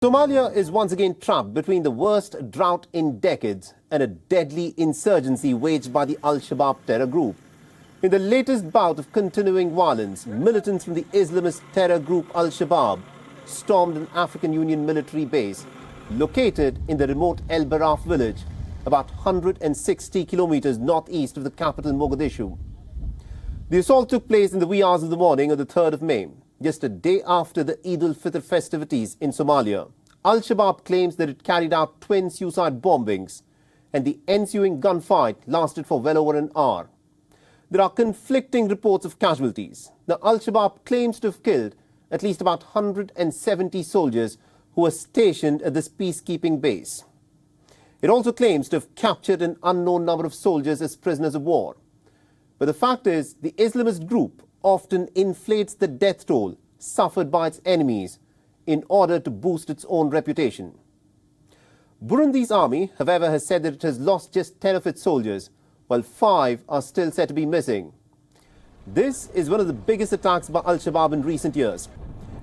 Somalia is once again trapped between the worst drought in decades and a deadly insurgency waged by the Al-Shabaab terror group. In the latest bout of continuing violence, militants from the Islamist terror group Al-Shabaab stormed an African Union military base located in the remote El Baraf village, about 160 kilometers northeast of the capital Mogadishu. The assault took place in the wee hours of the morning of the 3rd of May. Just a day after the Eid al-Fitr festivities in Somalia. Al-Shabaab claims that it carried out twin suicide bombings, and the ensuing gunfight lasted for well over an hour. There are conflicting reports of casualties. The Al-Shabaab claims to have killed at least about 170 soldiers who were stationed at this peacekeeping base. It also claims to have captured an unknown number of soldiers as prisoners of war. But the fact is, the Islamist group often inflates the death toll suffered by its enemies in order to boost its own reputation. Burundi's army, however, has said that it has lost just 10 of its soldiers, while 5 are still said to be missing. This is one of the biggest attacks by Al-Shabaab in recent years.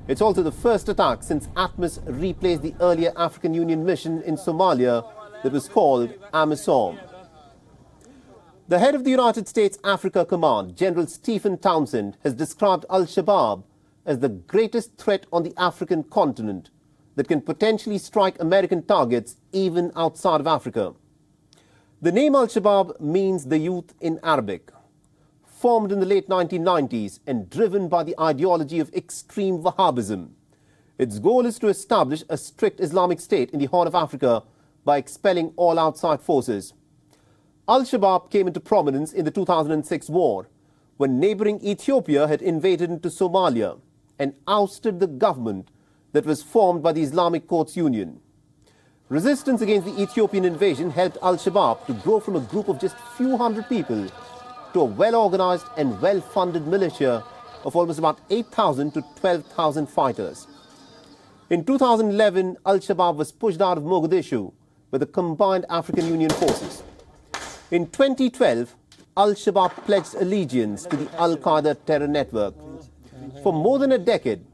It's also the first attack since ATMIS replaced the earlier African Union mission in Somalia that was called AMISOM. The head of the United States Africa Command, General Stephen Townsend, has described Al-Shabaab as the greatest threat on the African continent that can potentially strike American targets even outside of Africa. The name Al-Shabaab means the youth in Arabic. Formed in the late 1990s and driven by the ideology of extreme Wahhabism, its goal is to establish a strict Islamic state in the Horn of Africa by expelling all outside forces. Al-Shabaab came into prominence in the 2006 war, when neighboring Ethiopia had invaded into Somalia and ousted the government that was formed by the Islamic Courts Union. Resistance against the Ethiopian invasion helped Al-Shabaab to grow from a group of just few hundred people to a well-organized and well-funded militia of almost about 8,000 to 12,000 fighters. In 2011, Al-Shabaab was pushed out of Mogadishu with the combined African Union forces. In 2012, Al-Shabaab pledged allegiance to the al-qaida terror network. For more than a decade,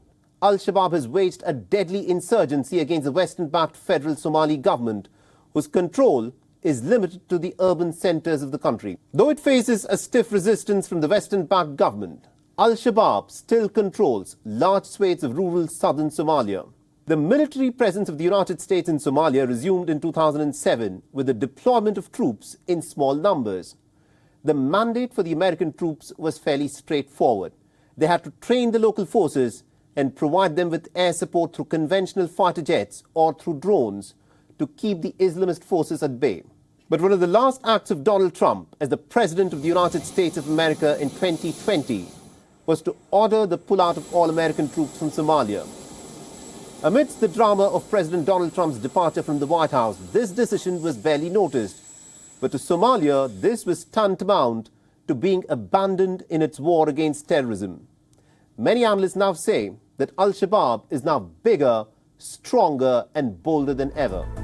Al-Shabaab has waged a deadly insurgency against the Western-backed federal Somali government, whose control is limited to the urban centers of the country. Though it faces a stiff resistance from the Western-backed government, Al-Shabaab still controls large swathes of rural southern Somalia. The military presence of the United States in Somalia resumed in 2007 with the deployment of troops in small numbers. The mandate for the American troops was fairly straightforward. They had to train the local forces and provide them with air support through conventional fighter jets or through drones to keep the Islamist forces at bay. But one of the last acts of Donald Trump as the President of the United States of America in 2020 was to order the pullout of all American troops from Somalia. Amidst the drama of President Donald Trump's departure from the White House, this decision was barely noticed. But to Somalia, this was tantamount to being abandoned in its war against terrorism. Many analysts now say that Al-Shabaab is now bigger, stronger and bolder than ever.